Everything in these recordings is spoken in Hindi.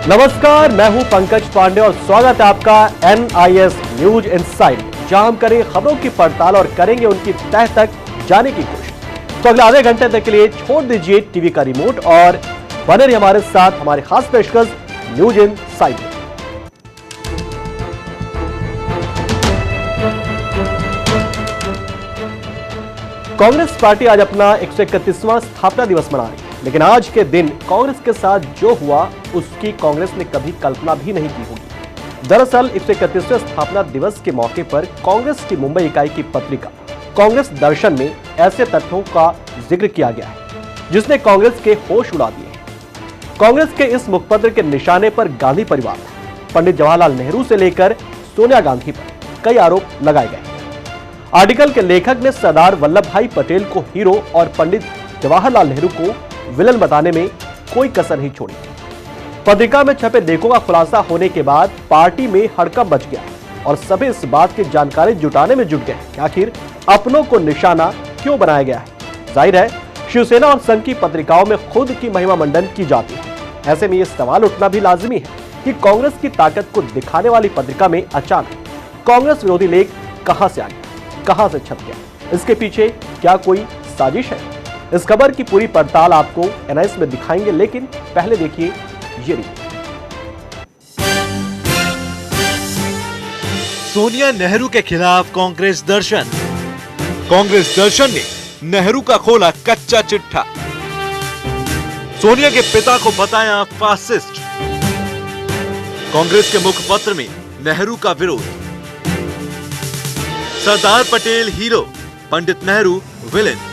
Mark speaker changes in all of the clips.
Speaker 1: नमस्कार, मैं हूं पंकज पांडे और स्वागत है आपका NIS न्यूज इनसाइड, जहां हम करेंगे खबरों की पड़ताल और करेंगे उनकी तह तक जाने की कोशिश। तो अगले आधे घंटे तक के लिए छोड़ दीजिए टीवी का रिमोट और बने रहिए हमारे साथ हमारे खास पेशकश न्यूज इनसाइड। कांग्रेस पार्टी आज अपना 131वां स्थापना दिवस मना रही है, लेकिन आज के दिन कांग्रेस के साथ जो हुआ उसकी कांग्रेस ने कभी कल्पना भी नहीं की होगी। दरअसल 131वें स्थापना दिवस के मौके पर कांग्रेस की मुंबई इकाई की पत्रिका कांग्रेस दर्शन में ऐसे तथ्यों का जिक्र किया गया है जिसने कांग्रेस के होश उड़ा दिए हैं। कांग्रेस के इस मुखपत्र के निशाने पर गांधी परिवार, पंडित जवाहरलाल नेहरू से लेकर सोनिया गांधी पर कई आरोप लगाए गए। आर्टिकल के लेखक ने सरदार वल्लभ भाई पटेल को हीरो और पंडित जवाहरलाल नेहरू को विलन बताने में कोई कसर नहीं छोड़ी। पत्रिका में छपे लेखों का खुलासा होने के बाद पार्टी में हड़कंप मच गया और सभी इस बात की जानकारी जुटाने में जुट गए कि आखिर अपनों को निशाना क्यों बनाया गया है। जाहिर है शिवसेना और संघ की पत्रिकाओं में खुद की महिमा मंडन की जाती है। ऐसे में यह सवाल उठना भी लाजिमी है कि कांग्रेस की ताकत को दिखाने वाली पत्रिका में अचानक कांग्रेस विरोधी लेख कहां से आ गया, कहां से छप गया, इसके पीछे क्या कोई साजिश है? इस खबर की पूरी पड़ताल आपको NIS में दिखाएंगे, लेकिन पहले देखिए ये रिपोर्ट।
Speaker 2: सोनिया नेहरू के खिलाफ कांग्रेस दर्शन। कांग्रेस दर्शन ने नेहरू का खोला कच्चा चिट्ठा। सोनिया के पिता को बताया फासिस्ट। कांग्रेस के मुखपत्र में नेहरू का विरोध। Sardar Patel hero, Pandit Nehru villain.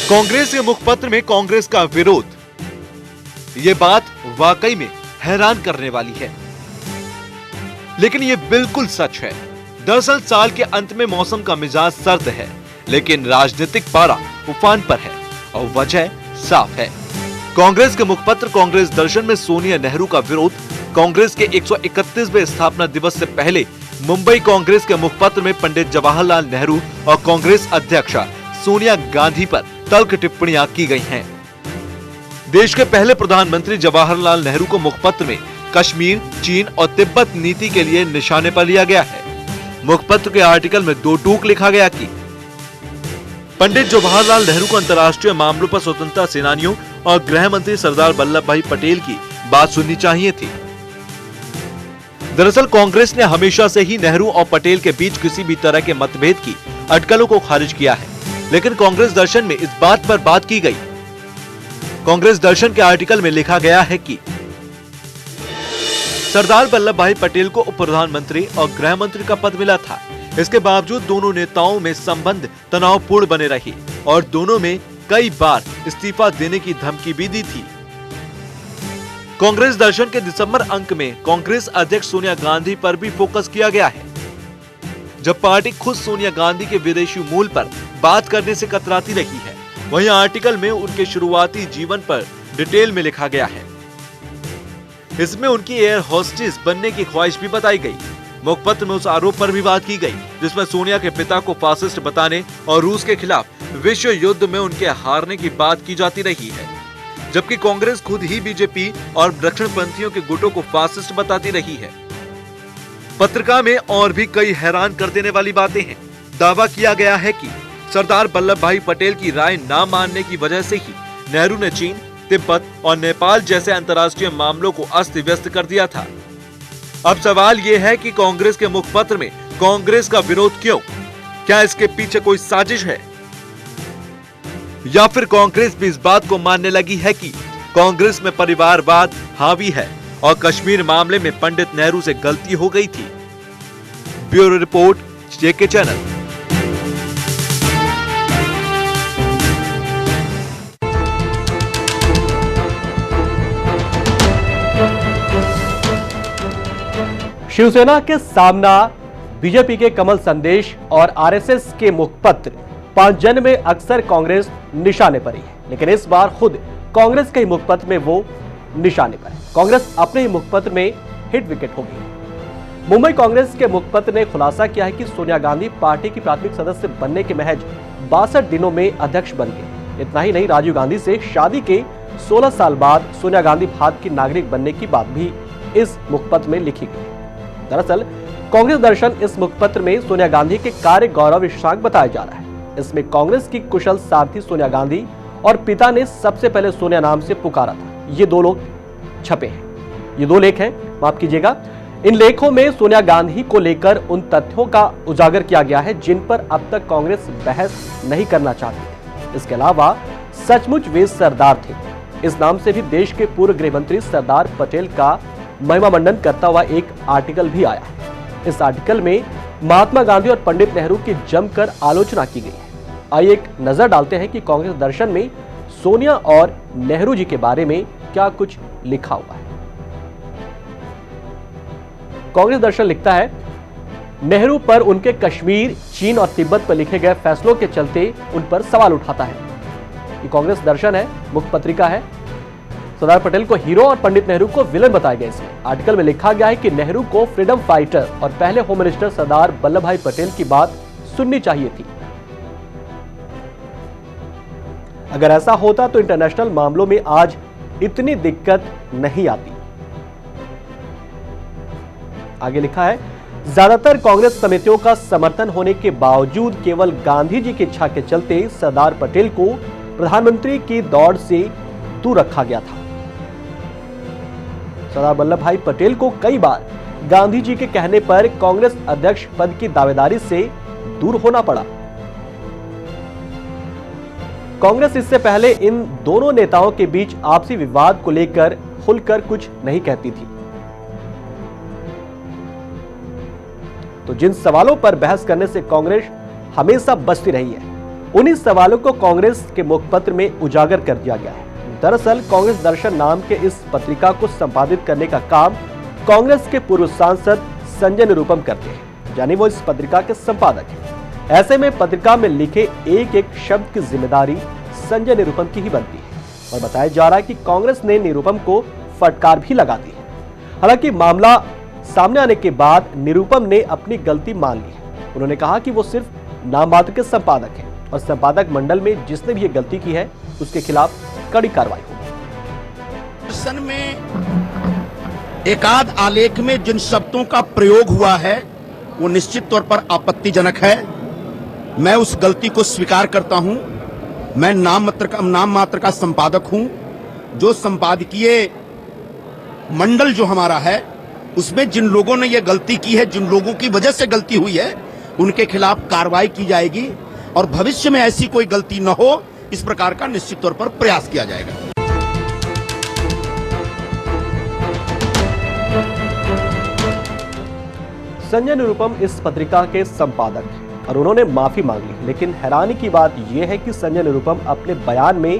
Speaker 2: कांग्रेस के मुखपत्र में कांग्रेस का विरोध। ये बात वाकई में हैरान करने वाली है, लेकिन ये बिल्कुल सच है। दरअसल साल के अंत में मौसम का मिजाज सर्द है, लेकिन राजनीतिक पारा उफान पर है और वजह साफ है। कांग्रेस के मुखपत्र कांग्रेस दर्शन में सोनिया नेहरू का विरोध। कांग्रेस के 131वें स्थापना दिवस से पहले मुंबई कांग्रेस के मुखपत्र में पंडित जवाहरलाल नेहरू और कांग्रेस अध्यक्षा सोनिया गांधी पर तल्ख टिप्पणियां की गई हैं। देश के पहले प्रधानमंत्री जवाहरलाल नेहरू को मुखपत्र में कश्मीर, चीन और तिब्बत नीति के लिए निशाने पर लिया गया है। मुखपत्र के आर्टिकल में दो टूक लिखा गया कि पंडित जवाहरलाल नेहरू को अंतर्राष्ट्रीय मामलों पर स्वतंत्रता सेनानियों और गृह मंत्री सरदार वल्लभ भाई पटेल की बात सुननी चाहिए थी। दरअसल कांग्रेस ने हमेशा से ही नेहरू और पटेल के बीच किसी भी तरह के मतभेद की अटकलों को खारिज किया है, लेकिन कांग्रेस दर्शन में इस बात पर बात की गई। कांग्रेस दर्शन के आर्टिकल में लिखा गया है कि सरदार वल्लभ भाई पटेल को उप प्रधानमंत्री और गृह मंत्री का पद मिला था। इसके बावजूद दोनों नेताओं में संबंध तनावपूर्ण बने रहे और दोनों में कई बार इस्तीफा देने की धमकी भी दी थी। कांग्रेस दर्शन के दिसंबर अंक में कांग्रेस अध्यक्ष सोनिया गांधी पर भी फोकस किया गया है। जब पार्टी खुद सोनिया गांधी के विदेशी मूल पर बात करने से कतराती रही है, वहीं आर्टिकल में उनके शुरुआती जीवन पर डिटेल में लिखा गया है। इसमें उनकी एयर होस्टेस बनने की ख्वाहिश भी बताई गई। मुखपत्र में उस आरोप पर भी बात की गई जिसमें सोनिया के पिता को फासिस्ट बताने और रूस के खिलाफ विश्व युद्ध में उनके हारने की बात की जाती रही है, जबकि कांग्रेस खुद ही बीजेपी और दक्षिणपंथियों के गुटों को फासिस्ट बताती रही है। पत्रिका में और भी कई हैरान कर देने वाली बातें हैं। दावा किया गया है कि सरदार वल्लभ भाई पटेल की राय न मानने की वजह से ही नेहरू ने चीन, तिब्बत और नेपाल जैसे अंतर्राष्ट्रीय मामलों को अस्त व्यस्त कर दिया था। अब सवाल ये है कि कांग्रेस के मुखपत्र में कांग्रेस का विरोध क्यों? क्या इसके पीछे कोई साजिश है, या फिर कांग्रेस भी इस बात को मानने लगी है कि कांग्रेस में परिवारवाद हावी है और कश्मीर मामले में पंडित नेहरू से गलती हो गई थी? Bureau report, JK channel.
Speaker 1: Shivsena के सामना, बीजेपी के कमल संदेश और RSS के मुखपत्र पांचजन्य में अक्सर कांग्रेस निशाने पर ही है, लेकिन इस बार खुद कांग्रेस के मुखपत्र में वो निशाने पर है। कांग्रेस अपने ही मुखपत्र में हिट विकेट हो गई। मुंबई कांग्रेस के मुखपत्र ने खुलासा किया है कि सोनिया गांधी पार्टी की प्राथमिक सदस्य बनने के महज 62 दिनों में अध्यक्ष बन गए। इतना ही नहीं, राजीव गांधी से शादी के 16 साल बाद सोनिया गांधी भारत की नागरिक बनने की बात भी इस मुखपत्र में लिखी गई। दरअसल कांग्रेस दर्शन इस मुखपत्र में सोनिया गांधी के कार्य गौरव विषयांक बताया जा रहा है। इसमें कांग्रेस की कुशल सारथी सोनिया गांधी और पिता ने सबसे पहले सोनिया नाम से पुकारा था, ये दो लोग छपे हैं। ये दो लेख हैं, माफ कीजिएगा। इन लेखों में सोनिया गांधी को लेकर उन तथ्यों का उजागर किया गया है जिन पर अब तक कांग्रेस बहस नहीं करना चाहती थी। इसके अलावा सचमुच वे सरदार थे, इस नाम से भी देश के पूर्व गृह मंत्री सरदार पटेल का महिमा मंडन करता हुआ एक आर्टिकल भी आया है। इस आर्टिकल में महात्मा गांधी और पंडित नेहरू की जमकर आलोचना की गई है। आइए एक नजर डालते हैं कि कांग्रेस दर्शन में सोनिया और नेहरू जी के बारे में क्या कुछ लिखा हुआ है। कांग्रेस दर्शन लिखता है, नेहरू पर उनके कश्मीर, चीन और तिब्बत पर लिखे गए फैसलों के चलते उन पर सवाल उठाता है। ये कांग्रेस दर्शन है, मुख्य पत्रिका है। सरदार पटेल को हीरो और पंडित नेहरू को विलन बताया गया। इसमें आर्टिकल में लिखा गया है कि नेहरू को फ्रीडम फाइटर और पहले होम मिनिस्टर सरदार वल्लभ भाई पटेल की बात सुननी चाहिए थी। अगर ऐसा होता तो इंटरनेशनल मामलों में आज इतनी दिक्कत नहीं आती। आगे लिखा है, ज्यादातर कांग्रेस समितियों का समर्थन होने के बावजूद केवल गांधी जी की इच्छा के चलते सरदार पटेल को प्रधानमंत्री की दौड़ से दूर रखा गया था। सरदार वल्लभ भाई पटेल को कई बार गांधी जी के कहने पर कांग्रेस अध्यक्ष पद की दावेदारी से दूर होना पड़ा। कांग्रेस इससे पहले इन दोनों नेताओं के बीच आपसी विवाद को लेकर खुलकर कुछ नहीं कहती थी। तो जिन सवालों पर बहस करने से कांग्रेस हमेशा बचती रही है, उन्हीं सवालों को कांग्रेस के मुखपत्र में उजागर कर दिया गया है। दरअसल कांग्रेस दर्शन नाम के इस पत्रिका को संपादित करने का काम कांग्रेस के पूर्व सांसद संजय निरुपम करते हैं, यानी वो इस पत्रिका के संपादक हैं। ऐसे में पत्रिका में लिखे एक एक शब्द की जिम्मेदारी संजय निरुपम की ही बनती है और बताया जा रहा है कि कांग्रेस ने निरुपम को फटकार भी लगा दी है। हालांकि मामला सामने आने के बाद निरुपम ने अपनी गलती मान ली है। उन्होंने कहा कि वो सिर्फ नाम मात्र के संपादक हैं और संपादक मंडल में जिसने भी ये गलती की है उसके खिलाफ कड़ी कार्रवाई होगी।
Speaker 3: दर्शन में एकाध आलेख में जिन शब्दों का प्रयोग हुआ है वो निश्चित तौर पर आपत्तिजनक है। मैं उस गलती को स्वीकार करता हूं। मैं नाम मात्र का संपादक हूं। जो संपादकीय मंडल जो हमारा है उसमें जिन लोगों ने यह गलती की है, जिन लोगों की वजह से गलती हुई है, उनके खिलाफ कार्रवाई की जाएगी और भविष्य में ऐसी कोई गलती न हो, इस प्रकार का निश्चित तौर पर प्रयास किया जाएगा।
Speaker 1: संजय निरुपम इस पत्रिका के संपादक हैं और उन्होंने माफी मांग ली, लेकिन हैरानी की बात यह है कि संजय निरुपम अपने बयान में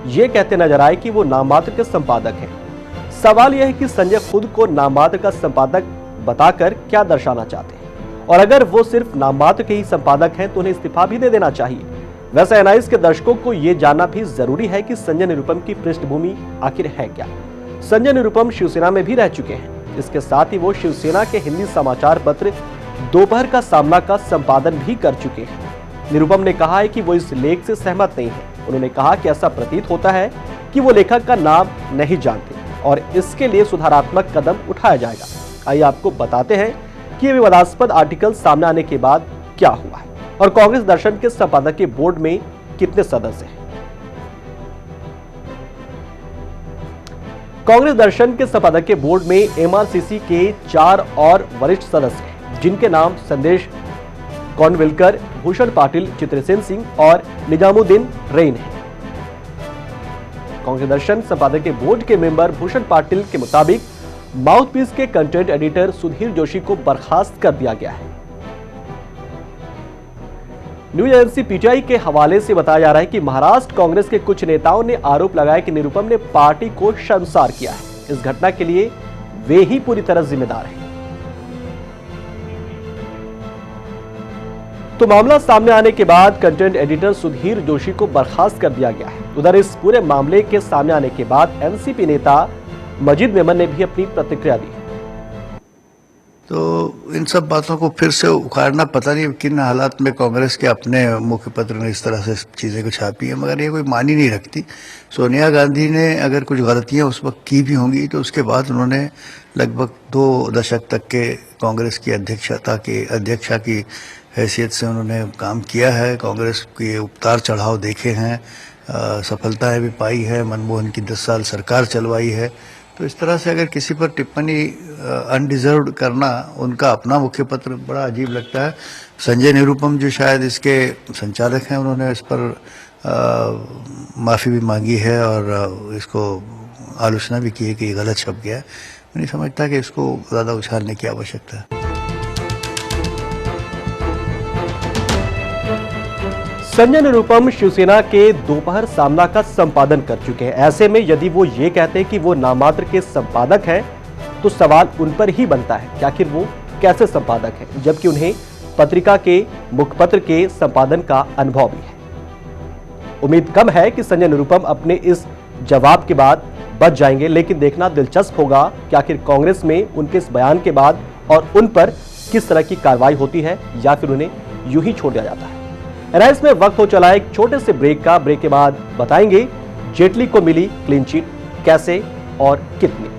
Speaker 1: यह कहते नजर आए कि वो नाममात्र के संपादक हैं। सवाल यह है कि संजय खुद को नाममात्र का संपादक बताकर क्या दर्शाना चाहते हैं, और अगर वो सिर्फ नाममात्र के ही संपादक हैं तो उन्हें इस्तीफा भी दे देना चाहिए। वैसे एनआईएस के दर्शकों को यह जानना भी जरूरी है कि संजय निरुपम की पृष्ठभूमि आखिर है क्या। संजय निरुपम शिवसेना में भी रह चुके हैं। इसके साथ ही वो शिवसेना के हिंदी समाचार पत्र दोपहर का सामना का संपादन भी कर चुके हैं। निरुपम ने कहा है कि वो इस लेख से सहमत नहीं है। उन्होंने कहा कि ऐसा प्रतीत होता है कि वो लेखक का नाम नहीं जानते और इसके लिए सुधारात्मक कदम उठाया जाएगा। आइए आपको बताते हैं कि ये विवादास्पद आर्टिकल सामने आने के बाद क्या हुआ है और कांग्रेस दर्शन के संपादकीय बोर्ड में कितने सदस्य हैं। कांग्रेस दर्शन के संपादकीय बोर्ड में एमआरसीसी के 4 और वरिष्ठ सदस्य हैं, जिनके नाम संदेश कौंडविलकर, भूषण पाटिल, चित्रसेन सिंह और निजामुद्दीन रैन हैं। कांग्रेस दर्शन संपादकीय बोर्ड के मेंबर भूषण पाटिल के मुताबिक माउथपीस के कंटेंट एडिटर सुधीर जोशी को बर्खास्त कर दिया गया है। न्यूज एजेंसी पीटीआई के हवाले से बताया जा रहा है कि महाराष्ट्र कांग्रेस के कुछ नेताओं ने आरोप लगाया कि निरुपम ने पार्टी को शर्मसार किया है। इस घटना के लिए वे ही पूरी तरह जिम्मेदार हैं। तो मामला सामने आने के बाद कंटेंट एडिटर सुधीर जोशी को बर्खास्त कर दिया गया है। उधर इस पूरे मामले के सामने आने के बाद एनसीपी नेता मजीद मेमन ने भी अपनी प्रतिक्रिया दी।
Speaker 4: तो इन सब बातों को फिर से उखाड़ना, पता नहीं किन हालात में कांग्रेस के अपने मुखपत्र ने इस तरह से चीज़ें को छापी है, मगर ये कोई मानी नहीं रखती। सोनिया गांधी ने अगर कुछ गलतियां उस वक्त की भी होंगी तो उसके बाद उन्होंने लगभग 2 दशक तक के कांग्रेस की अध्यक्षा की हैसियत से उन्होंने काम किया है। कांग्रेस के उतार चढ़ाव देखे हैं, सफलताएं भी पाई है, मनमोहन की 10 साल सरकार चलवाई है। तो इस तरह से अगर किसी पर टिप्पणी अनडिजर्व्ड करना, उनका अपना मुखपत्र, बड़ा अजीब लगता है। संजय निरुपम जो शायद इसके संचालक हैं, उन्होंने इस पर माफ़ी भी मांगी है और इसको आलोचना भी की है कि ये गलत छप गया है। मैं नहीं समझता कि इसको ज़्यादा उछालने की आवश्यकता है।
Speaker 1: संजय निरुपम शिवसेना के दोपहर सामना का संपादन कर चुके हैं। ऐसे में यदि वो ये कहते हैं कि वो नामात्र के संपादक हैं, तो सवाल उन पर ही बनता है कि आखिर वो कैसे संपादक हैं, जबकि उन्हें पत्रिका के मुखपत्र के संपादन का अनुभव भी है। उम्मीद कम है कि संजय निरुपम अपने इस जवाब के बाद बच जाएंगे, लेकिन देखना दिलचस्प होगा कि आखिर कांग्रेस में उनके इस बयान के बाद और उन पर किस तरह की कार्रवाई होती है या फिर उन्हें यूं ही छोड़ दिया जाता है। राइस में वक्त हो चला है एक छोटे से ब्रेक का। ब्रेक के बाद बताएंगे जेटली को मिली क्लीन चिट कैसे और कितनी।